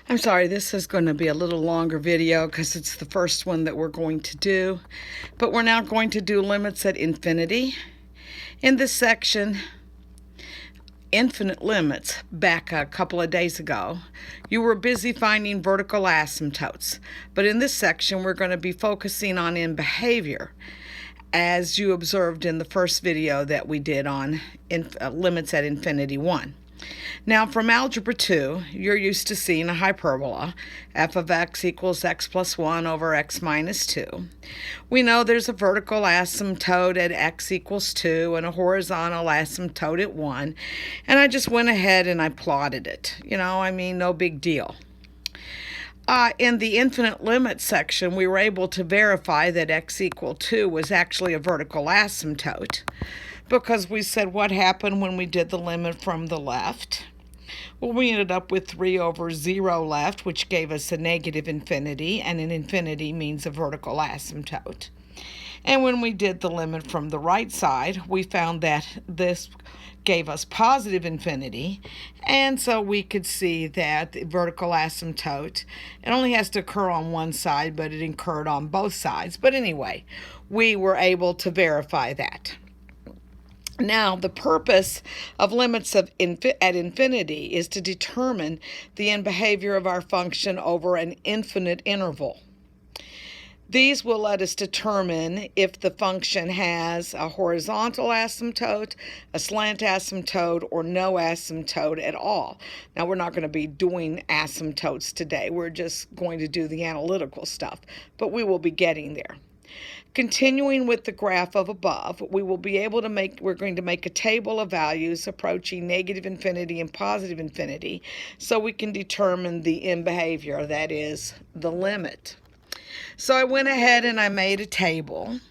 I'm sorry, this is going to be a little longer video because it's the first one that we're going to do. But we're now going to do limits at infinity. In this section, infinite limits, back a couple of days ago, you were busy finding vertical asymptotes. But in this section, we're going to be focusing on in behavior, as you observed in the first video that we did on limits at infinity 1. Now, from Algebra 2, you're used to seeing a hyperbola, f of x equals x plus 1 over x minus 2. We know there's a vertical asymptote at x equals 2 and a horizontal asymptote at 1, and I just went ahead and I plotted it. No big deal. In the infinite limit section, we were able to verify that x equal 2 was actually a vertical asymptote because we said what happened when we did the limit from the left. Well, we ended up with 3 over 0 left, which gave us a negative infinity, and an infinity means a vertical asymptote. And when we did the limit from the right side, we found that this gave us positive infinity, and so we could see that the vertical asymptote, it only has to occur on one side, but it occurred on both sides. But anyway, we were able to verify that. Now, the purpose of limits at infinity is to determine the end behavior of our function over an infinite interval. These will let us determine if the function has a horizontal asymptote, a slant asymptote, or no asymptote at all. Now, we're not going to be doing asymptotes today. We're just going to do the analytical stuff, but we will be getting there. Continuing with the graph of above, we're going to make a table of values approaching negative infinity and positive infinity so we can determine the end behavior, that is, the limit. So I went ahead and I made a table.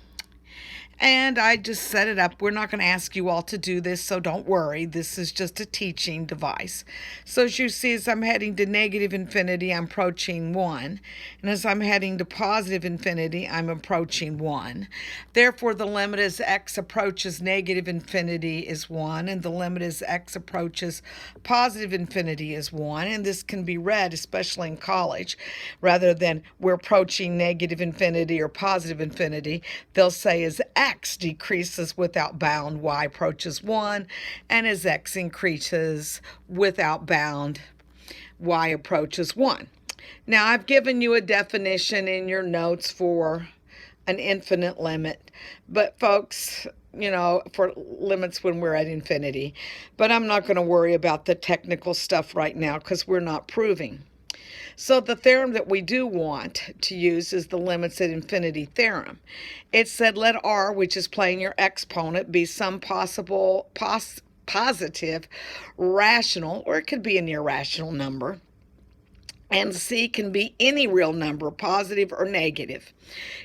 And I just set it up. We're not going to ask you all to do this, so don't worry. This is just a teaching device. So as you see, as I'm heading to negative infinity, I'm approaching 1. And as I'm heading to positive infinity, I'm approaching 1. Therefore, the limit as x approaches negative infinity is 1, and the limit as x approaches positive infinity is 1. And this can be read, especially in college, rather than we're approaching negative infinity or positive infinity, they'll say as x decreases without bound, y approaches 1, and as x increases without bound, y approaches 1. Now, I've given you a definition in your notes for an infinite limit, but folks, for limits when we're at infinity. But I'm not going to worry about the technical stuff right now because we're not proving. So the theorem that we do want to use is the limits at infinity theorem. It said let R, which is playing your exponent, be some possible positive rational, or it could be an irrational number. And C can be any real number, positive or negative.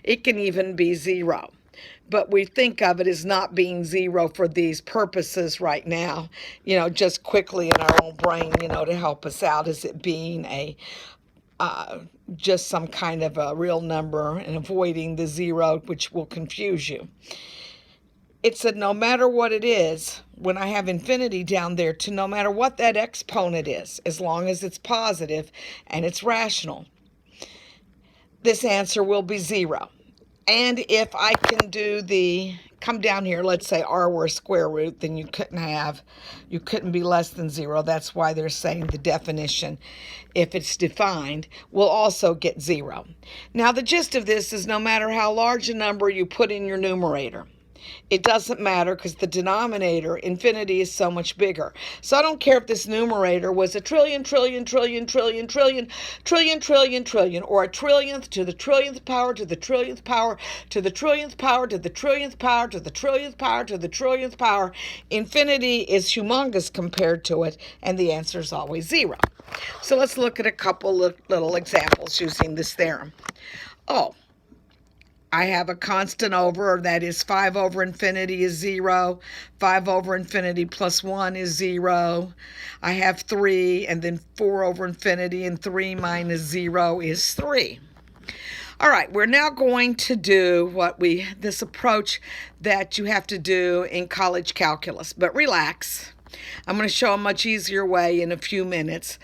It can even be 0. But we think of it as not being 0 for these purposes right now, just quickly in our own brain, to help us out, as it being just some kind of a real number and avoiding the 0, which will confuse you. It said no matter what it is, when I have infinity down there, to no matter what that exponent is, as long as it's positive and it's rational, this answer will be 0. And if I can come down here, let's say R were a square root, then you couldn't be less than 0. That's why they're saying the definition, if it's defined, will also get 0. Now, the gist of this is no matter how large a number you put in your numerator, it doesn't matter because the denominator, infinity, is so much bigger. So I don't care if this numerator was a trillion, trillion, trillion, trillion, trillion, trillion, trillion, trillion, or a trillionth to the trillionth power to the trillionth power to the trillionth power to the trillionth power to the trillionth power to the trillionth power. Infinity is humongous compared to it, and the answer is always 0. So let's look at a couple little examples using this theorem. I have a constant over, that is 5 over infinity is 0. 5 over infinity plus 1 is 0. I have 3, and then 4 over infinity, and 3 minus 0 is 3. All right, we're now going to do this approach that you have to do in college calculus. But relax. I'm going to show a much easier way in a few minutes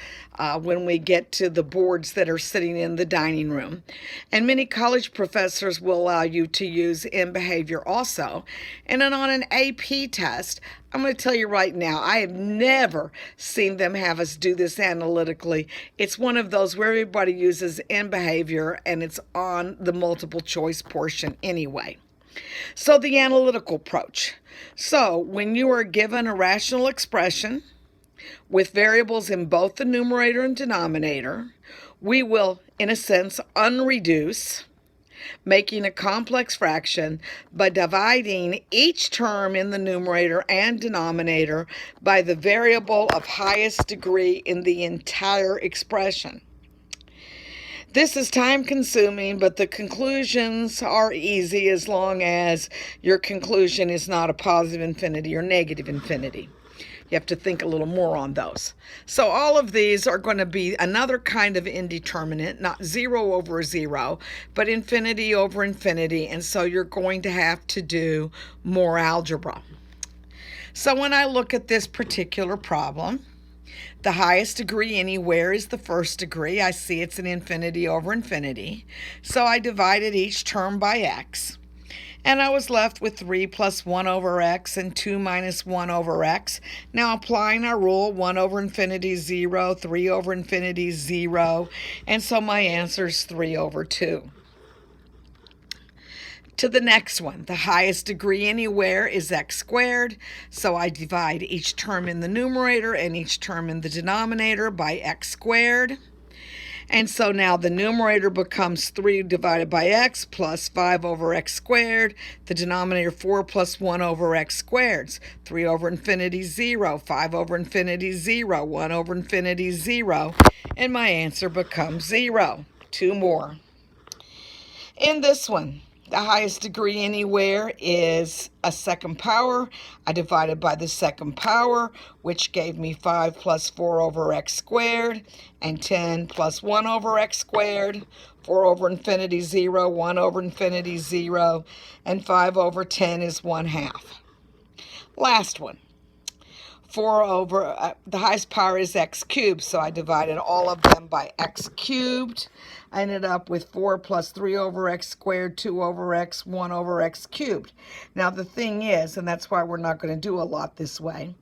when we get to the boards that are sitting in the dining room. And many college professors will allow you to use in behavior also. And then on an AP test, I'm going to tell you right now, I have never seen them have us do this analytically. It's one of those where everybody uses in behavior and it's on the multiple choice portion anyway. So the analytical approach. So when you are given a rational expression with variables in both the numerator and denominator, we will, in a sense, unreduce, making a complex fraction by dividing each term in the numerator and denominator by the variable of highest degree in the entire expression. This is time consuming, but the conclusions are easy as long as your conclusion is not a positive infinity or negative infinity. You have to think a little more on those. So all of these are going to be another kind of indeterminate, not 0 over 0, but infinity over infinity. And so you're going to have to do more algebra. So when I look at this particular problem, the highest degree anywhere is the first degree. I see it's an infinity over infinity. So I divided each term by x. And I was left with 3 plus 1 over x and 2 minus 1 over x. Now applying our rule, 1 over infinity, 0, 3 over infinity, 0. And so my answer is 3 over 2. To the next one, the highest degree anywhere is x squared. So I divide each term in the numerator and each term in the denominator by x squared. And so now the numerator becomes 3 divided by x plus 5 over x squared. The denominator 4 plus 1 over x squared. 3 over infinity, 0. 5 over infinity, 0. 1 over infinity, 0. And my answer becomes 0. 2 more. In this one, the highest degree anywhere is a second power. I divided by the second power, which gave me 5 plus 4 over x squared, and 10 plus 1 over x squared, 4 over infinity, 0, 1 over infinity, 0, and 5 over 10 is 1/2. Last one. 4 over, the highest power is x cubed, so I divided all of them by x cubed. I ended up with 4 plus 3 over x squared, 2 over x, 1 over x cubed. Now the thing is, and that's why we're not going to do a lot this way,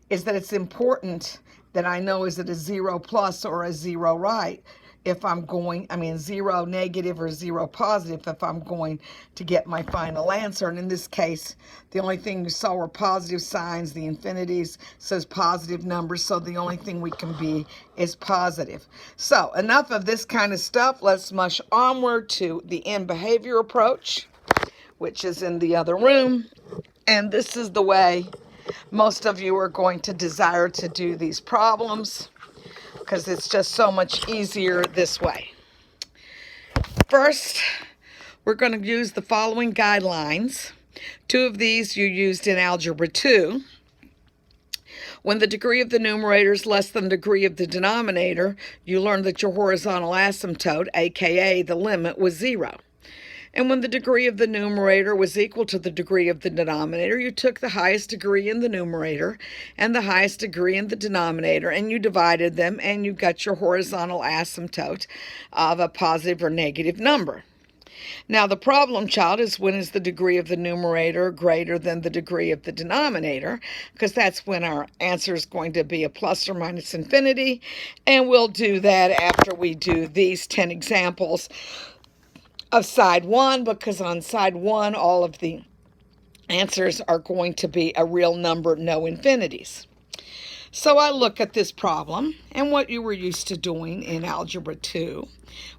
is that it's important that I know is it a 0 plus or a 0 right if I'm going, 0 negative or 0 positive if I'm going to get my final answer. And in this case, the only thing you saw were positive signs. The infinities says positive numbers, so the only thing we can be is positive. So enough of this kind of stuff. Let's mush onward to the in behavior approach, which is in the other room. And this is the way most of you are going to desire to do these problems, because it's just so much easier this way. First, we're going to use the following guidelines. 2 of these you used in Algebra 2. When the degree of the numerator is less than the degree of the denominator, you learned that your horizontal asymptote, aka the limit, was 0. And when the degree of the numerator was equal to the degree of the denominator, you took the highest degree in the numerator and the highest degree in the denominator, and you divided them, and you got your horizontal asymptote of a positive or negative number. Now, the problem, child, is when is the degree of the numerator greater than the degree of the denominator, because that's when our answer is going to be a plus or minus infinity, and we'll do that after we do these 10 examples of side 1, because on side 1, all of the answers are going to be a real number, no infinities. So I look at this problem, and what you were used to doing in Algebra 2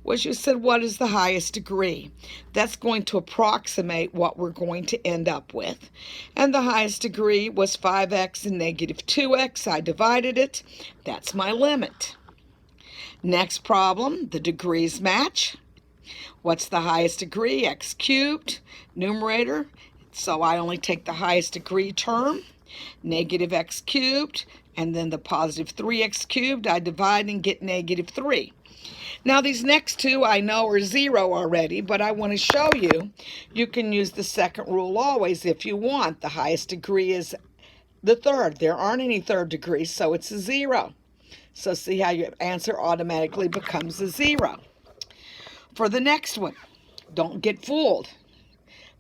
was you said, what is the highest degree? That's going to approximate what we're going to end up with. And the highest degree was 5x and negative 2x. I divided it. That's my limit. Next problem, the degrees match. What's the highest degree? X cubed, numerator. So I only take the highest degree term, negative x cubed, and then the positive 3x cubed. I divide and get negative 3. Now these next two I know are 0 already, but I want to show you, you can use the second rule always if you want. The highest degree is the third. There aren't any third degrees, so it's a 0. So see how your answer automatically becomes a 0. For the next one, don't get fooled.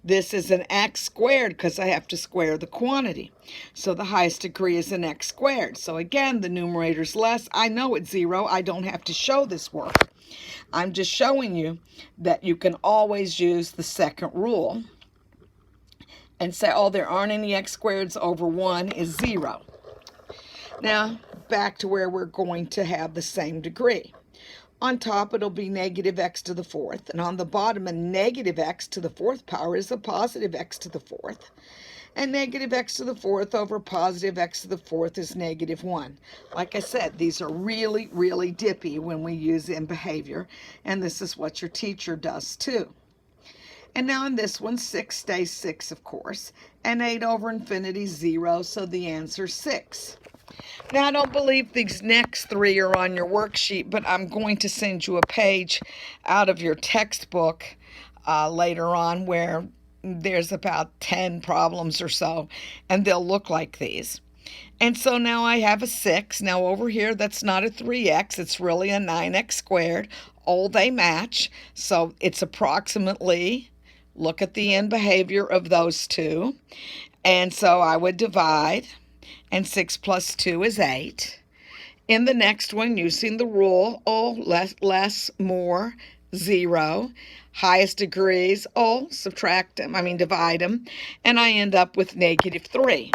This is an x squared because I have to square the quantity. So the highest degree is an x squared. So again, the numerator's less. I know it's 0. I don't have to show this work. I'm just showing you that you can always use the second rule and say, oh, there aren't any x squareds over 1 is 0. Now, back to where we're going to have the same degree. On top, it'll be negative x to the 4th. And on the bottom, a negative x to the 4th power is a positive x to the 4th. And negative x to the 4th over positive x to the 4th is negative 1. Like I said, these are really, really dippy when we use in behavior. And this is what your teacher does too. And now in this one, 6 stays 6, of course. And 8 over infinity, 0. So the answer is 6. Now, I don't believe these next 3 are on your worksheet, but I'm going to send you a page out of your textbook later on where there's about 10 problems or so, and they'll look like these. And so now I have a 6. Now over here, that's not a 3x. It's really a 9x squared. Oh, they match. So it's approximately, look at the end behavior of those two. And so I would divide. And 6 plus 2 is 8. In the next one, using the rule, less, more, 0. Highest degrees, subtract them, divide them. And I end up with negative 3.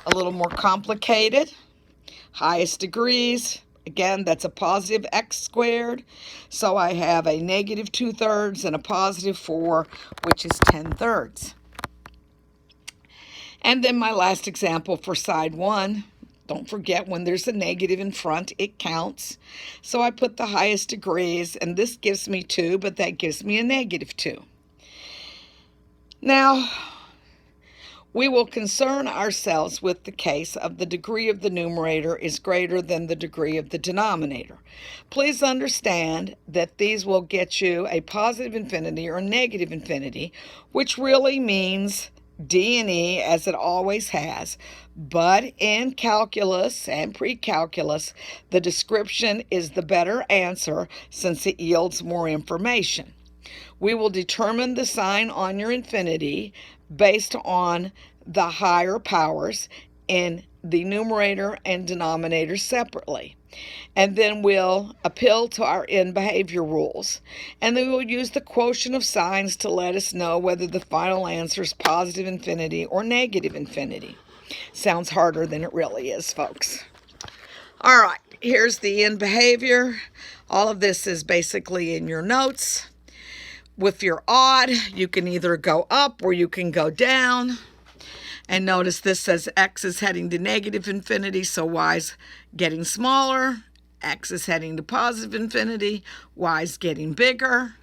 A little more complicated. Highest degrees, again, that's a positive x squared. So I have a negative 2/3 and a positive 4, which is 10/3. And then my last example for side 1, don't forget when there's a negative in front, it counts. So I put the highest degrees, and this gives me 2, but that gives me a negative 2. Now, we will concern ourselves with the case of the degree of the numerator is greater than the degree of the denominator. Please understand that these will get you a positive infinity or a negative infinity, which really means D and E, as it always has, but in calculus and pre-calculus, the description is the better answer since it yields more information. We will determine the sign on your infinity based on the higher powers in the numerator and denominator separately. And then we'll appeal to our end behavior rules. And then we'll use the quotient of signs to let us know whether the final answer is positive infinity or negative infinity. Sounds harder than it really is, folks. All right, here's the end behavior. All of this is basically in your notes. With your odd, you can either go up or you can go down. And notice this says x is heading to negative infinity, so y's getting smaller. X is heading to positive infinity, y's getting bigger.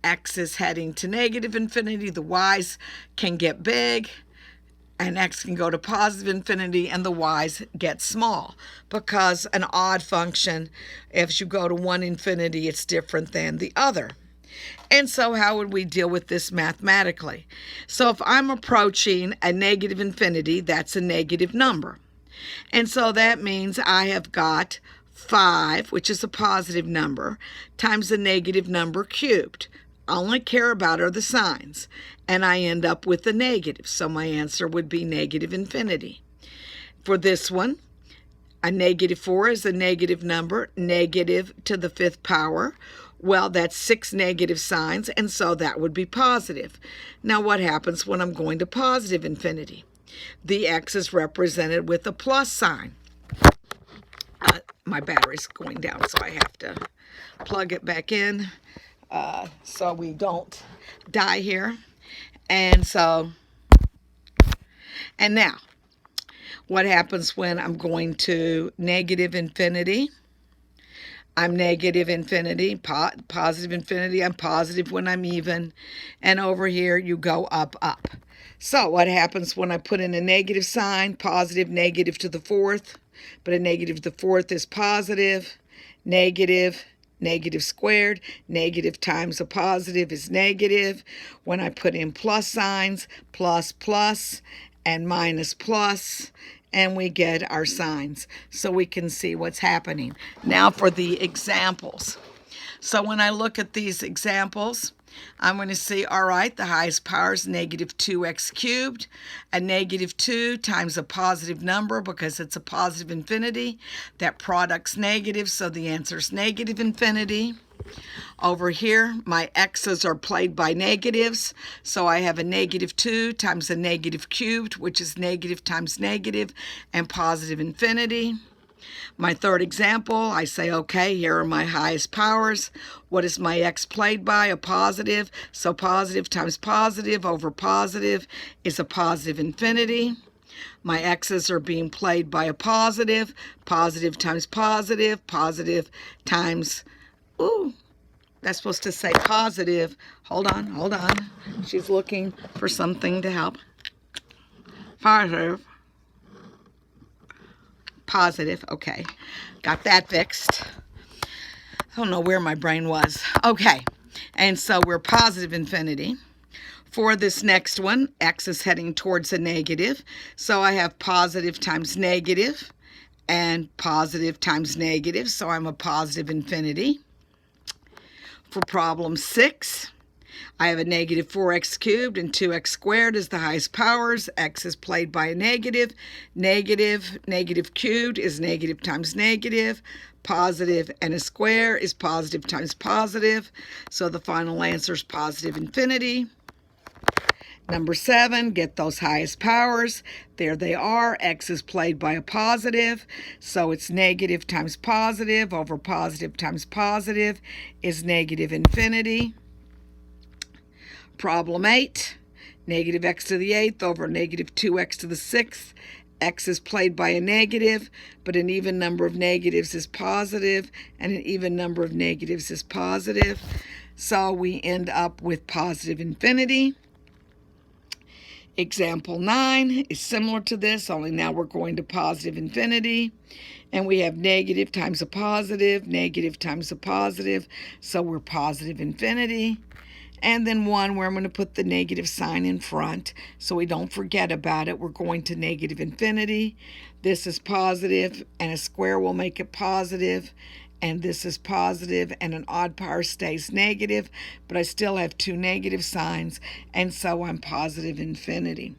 X is heading to negative infinity, the y's can get big. And x can go to positive infinity, and the y's get small. Because an odd function, if you go to one infinity, it's different than the other. And so how would we deal with this mathematically? So if I'm approaching a negative infinity, that's a negative number. And so that means I have got 5, which is a positive number, times a negative number cubed. I only care about are the signs. And I end up with a negative. So my answer would be negative infinity. For this one, a negative 4 is a negative number, negative to the 5th power. Well, that's 6 negative signs, and so that would be positive. Now, what happens when I'm going to positive infinity? The x is represented with a plus sign. My battery's going down, so I have to plug it back in so we don't die here. And now, what happens when I'm going to negative infinity? I'm negative infinity, positive infinity. I'm positive when I'm even. And over here, you go up, up. So what happens when I put in a negative sign? Positive, negative to the 4th. But a negative to the 4th is positive. Negative, negative squared. Negative times a positive is negative. When I put in plus signs, plus, plus. and minus plus, and we get our signs so we can see what's happening. Now for the examples. So when I look at these examples, I'm going to see, all right, the highest power is negative 2x cubed. A negative 2 times a positive number, because it's a positive infinity. That product's negative, so the answer is negative infinity. Over here, my x's are played by negatives, so I have a negative 2 times a negative cubed, which is negative times negative, and positive infinity. My third example, I say, okay, here are my highest powers. What is my x played by? A positive. So positive times positive over positive is a positive infinity. My x's are being played by a positive. Positive times positive. Positive times, ooh, that's supposed to say positive. Hold on. She's looking for something to help. Positive, okay. Got that fixed. I don't know where my brain was. Okay, and so we're positive infinity. For this next one, x is heading towards a negative. So I have positive times negative and positive times negative. So I'm a positive infinity. For problem 6, I have a negative 4x cubed and 2x squared is the highest powers. X is played by a negative. Negative cubed is negative times negative. Positive and a square is positive times positive. So the final answer is positive infinity. Number 7, get those highest powers. There they are. X is played by a positive, so it's negative times positive over positive times positive is negative infinity. Problem 8, negative x to the 8th over negative 2x to the 6th. X is played by a negative, but an even number of negatives is positive, and an even number of negatives is positive. So we end up with positive infinity. Example 9 is similar to this, only now we're going to positive infinity. And we have negative times a positive, negative times a positive, so we're positive infinity. And then 1 where I'm going to put the negative sign in front so we don't forget about it. We're going to negative infinity. This is positive, and a square will make it positive. And this is positive, and an odd power stays negative, but I still have 2 negative signs, and so I'm positive infinity.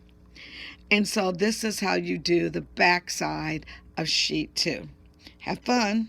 And so this is how you do the back side of sheet 2. Have fun.